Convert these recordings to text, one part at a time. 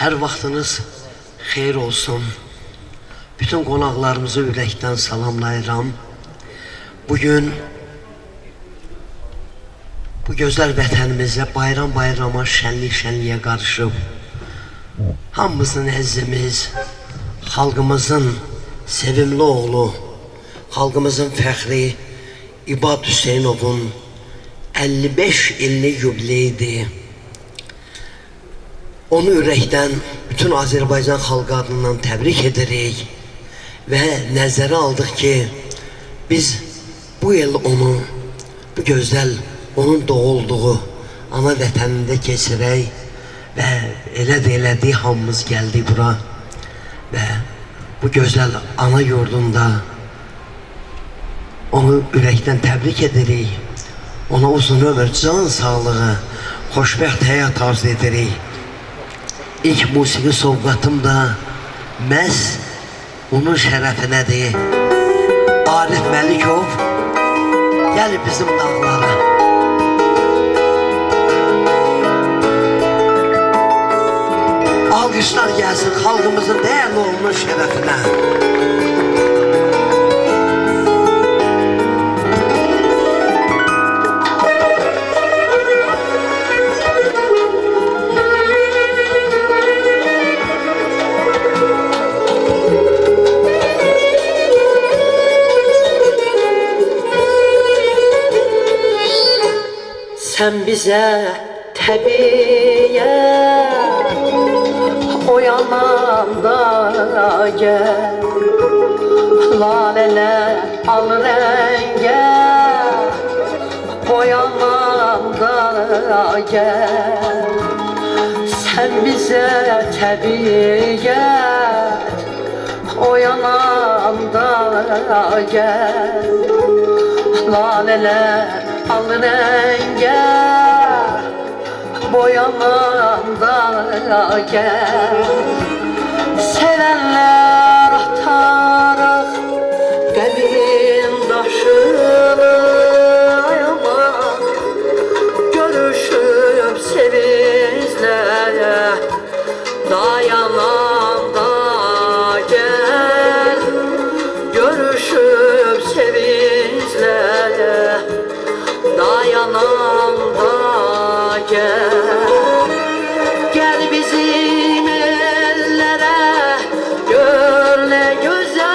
Hər vaxtınız xeyir olsun. Bütün qonaqlarımızı ürəkdən salamlayıram. Bugün bu gözəl vətənimizə bayram-bayrama, şənlik-şənliyə qarışıb hamımızın əzimiz, xalqımızın sevimli oğlu, xalqımızın fəxri İbad Hüseynovun 55 illik yubileydi. Onu ürəkdən bütün Azərbaycan xalqı adından təbrik edirik və nəzərə aldıq ki, biz bu il onu, bu gözəl onun doğulduğu ana vətənində keçirək və elə də elədik, hamımız gəldik bura və bu gözəl ana yurdunda onu ürəkdən təbrik edirik. Ona uzun ömür, can sağlığı, xoşbəxt həyat arzu edirik. İlk musiqi sovqatım da məhz onun şərəfinədir. Arif Məlikov gəlir bizim dağlara. Alqışlar gəlsin xalqımızın dəyərli oğlunun şərəfinə. Sen bize təbiyyət o yananda gel, laleler al renge o yananda gel. Sen bize təbiyyət o yananda gel, laleler al renge boyamanda gel. Sevenler atarıq qəmin daşını ayama, görüşüb sevinclə dayananda gel, görüşüb sevinclə dayananda gel. Gel bizim ellere, gör ne güzel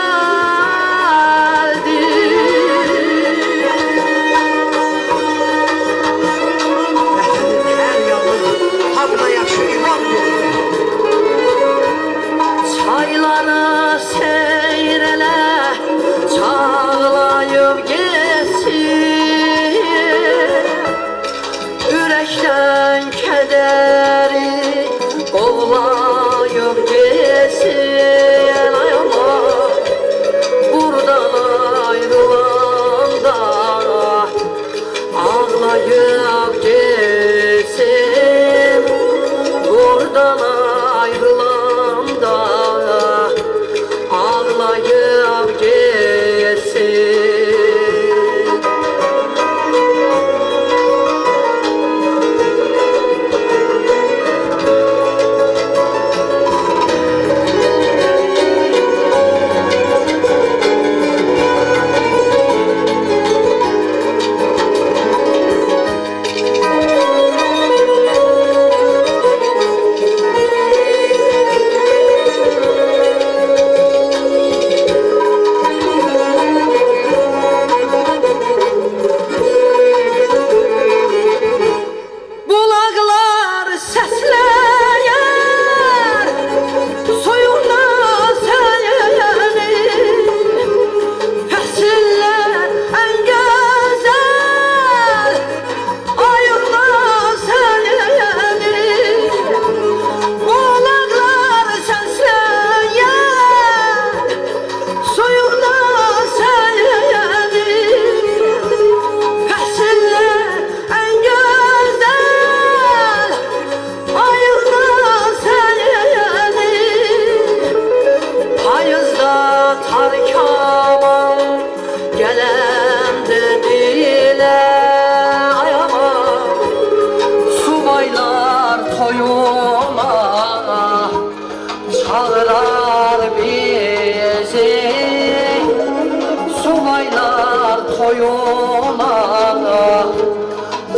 boyuna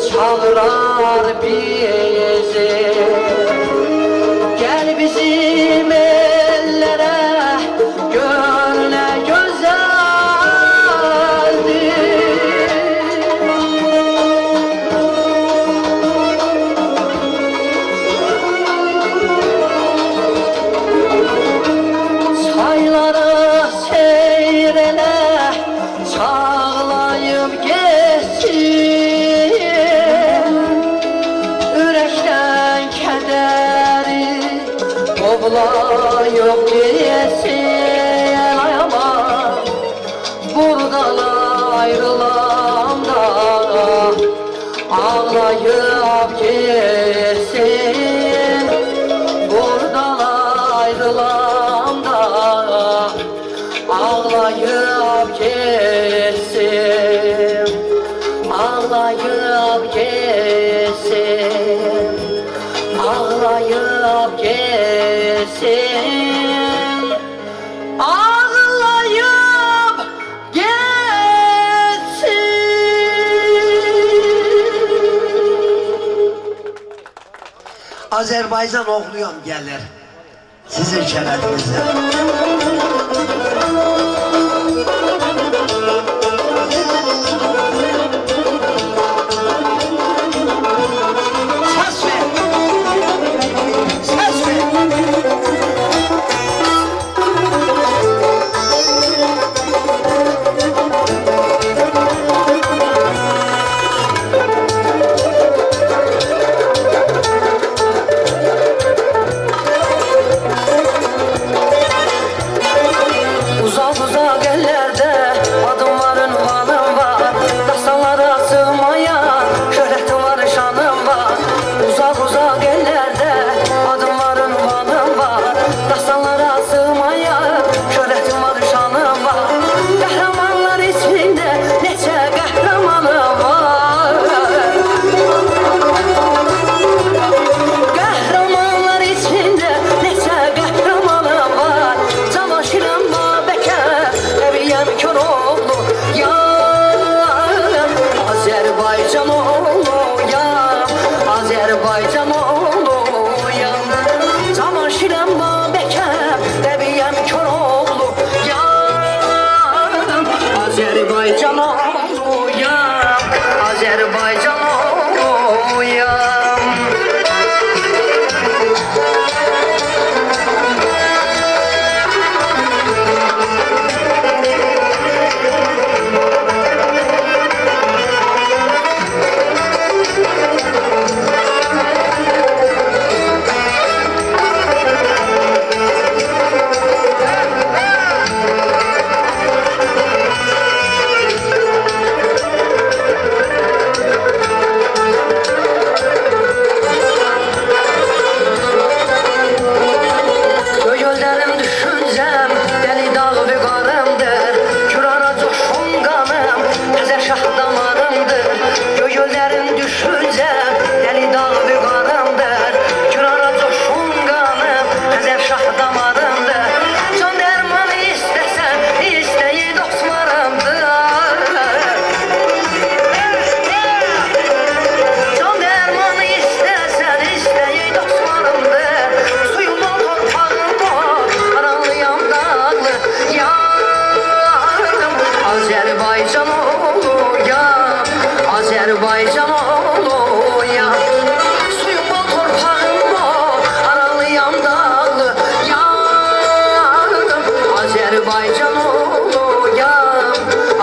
çağırar bizi. Gel bizim ellere, gör ne güzeldir. Çayları seyrele, çağlayıp geçsin. Yürekten kederi toplayıp geçsin. Ay aman, buradan ayrılanda ağlayıp geçsin. Buradan ayrılanda ağlayıp geçsin. Ağlayıp geçsin. Ağlayıp geçsin. Ağlayıp geçsin. Azerbaycan oğluyam gelir sizin şerefinizde. Ses ver. Ses ver. Uzak uzak ellerde adımların vanım var. Dastanlara sığmayan şöhretim var, şanım var. Uzak uzak ellerde adımların vanım var. Dastanlara sığmayan şöhretim var, şanım var. Kahramanlar içinde neçe kahramanım var. Kahramanlar içinde neçe kahramanım var. Çalışıram bekar, eviyem kör oldu ya. Azerbaycan oğlu ya, Azerbaycan oğlu ya. Çalışıram bekar, eviyem kör oldu ya. Azerbaycan oğlu ya, Azerbaycan oğlu ya. Göllerim düşüncem, deli dağ ve qarımdır. Kürara coşun qanım, Əzər şah damarımdır. Göllerim düşüncem, deli dağ ve qarımdır. Kürara coşun qanım, Əzər şah damarımdır. Can dərmanı istəsən, istəyi dostlarımdır. Can dərmanı istəsən, istəyi dostlarımdır. Suyumdan torpağımda aranlıyam dağlı yarım. Azerbaycan oğlu ya, Azerbaycan oğlu ya. Suyumdan torpağımda aranlıyam dağlı yarım. Azerbaycan oğlu ya,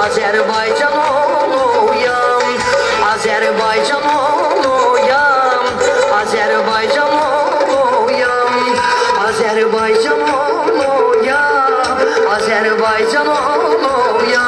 Azerbaycan oğlu ya. Azerbaycan oğlu ya, Azerbaycan oğlu ya. Azerbaycan oğlu ya, Azerbaycan oğlu ya.